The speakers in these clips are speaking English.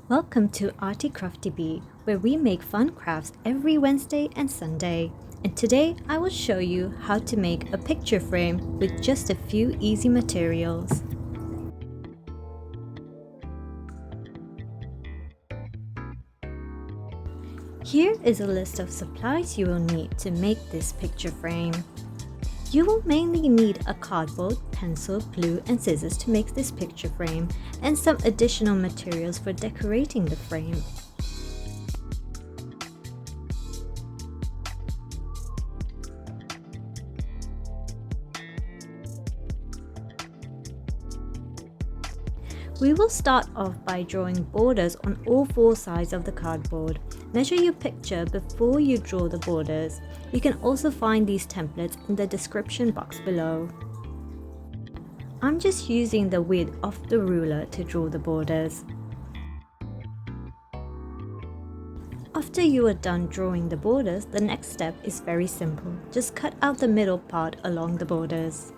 Welcome to Arty Crafty Bee, where we make fun crafts every Wednesday and Sunday. And today I will show you how to make a picture frame with just a few easy materials. Here is a list of supplies you will need to make this picture frame. You will mainly need a cardboard, pencil, glue and scissors to make this picture frame, and some additional materials for decorating the frame. We will start off by drawing borders on all four sides of the cardboard. Measure your picture before you draw the borders. You can also find these templates in the description box below. I'm just using the width of the ruler to draw the borders. After you are done drawing the borders, the next step is very simple. Just cut out the middle part along the borders.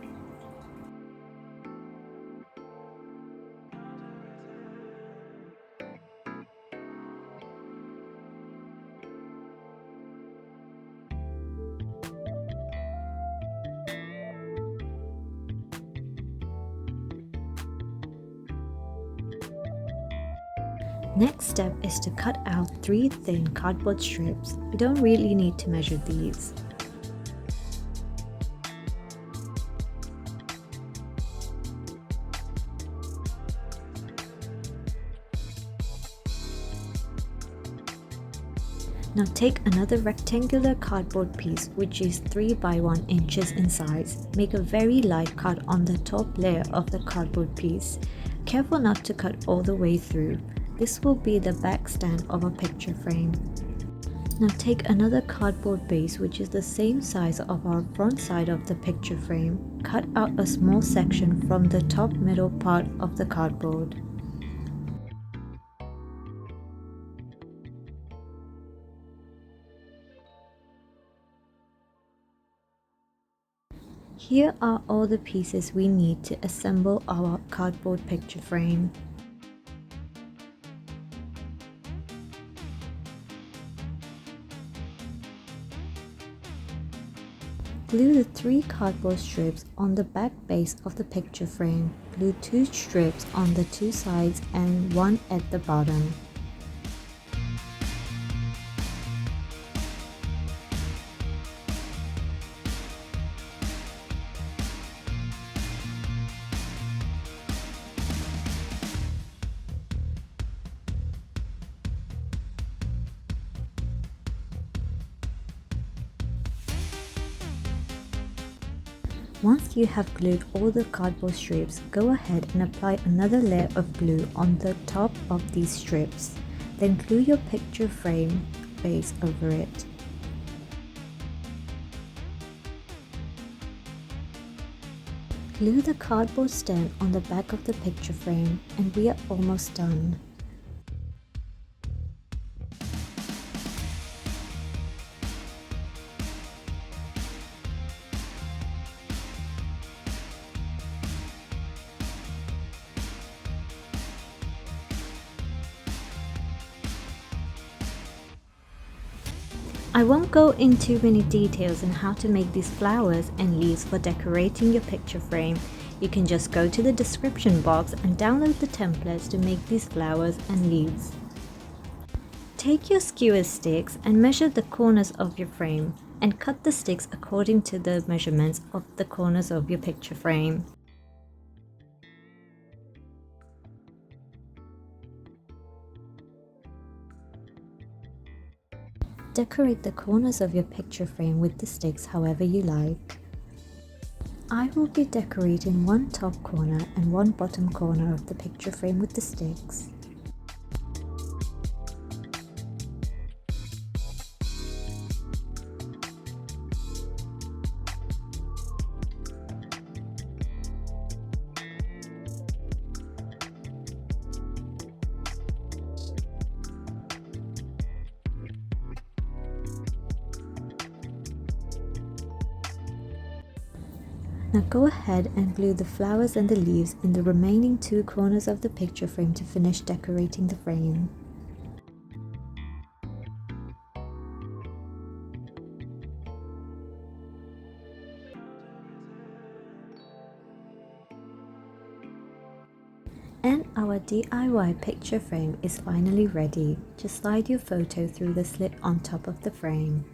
Next step is to cut out 3 thin cardboard strips. You don't really need to measure these. Now take another rectangular cardboard piece which is 3 by 1 inches in size. Make a very light cut on the top layer of the cardboard piece. Careful not to cut all the way through. This will be the back stand of a picture frame. Now take another cardboard base which is the same size of our front side of the picture frame. Cut out a small section from the top middle part of the cardboard. Here are all the pieces we need to assemble our cardboard picture frame. Glue the 3 cardboard strips on the back base of the picture frame. Glue 2 strips on the 2 sides and 1 at the bottom. Once you have glued all the cardboard strips, go ahead and apply another layer of glue on the top of these strips. Then glue your picture frame base over it. Glue the cardboard stand on the back of the picture frame and we are almost done. I won't go into many details on how to make these flowers and leaves for decorating your picture frame. You can just go to the description box and download the templates to make these flowers and leaves. Take your skewer sticks and measure the corners of your frame and cut the sticks according to the measurements of the corners of your picture frame. Decorate the corners of your picture frame with the sticks however you like. I will be decorating one top corner and one bottom corner of the picture frame with the sticks. Now go ahead and glue the flowers and the leaves in the remaining 2 corners of the picture frame to finish decorating the frame. And our DIY picture frame is finally ready. Just slide your photo through the slit on top of the frame.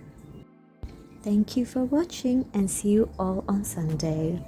Thank you for watching and see you all on Sunday.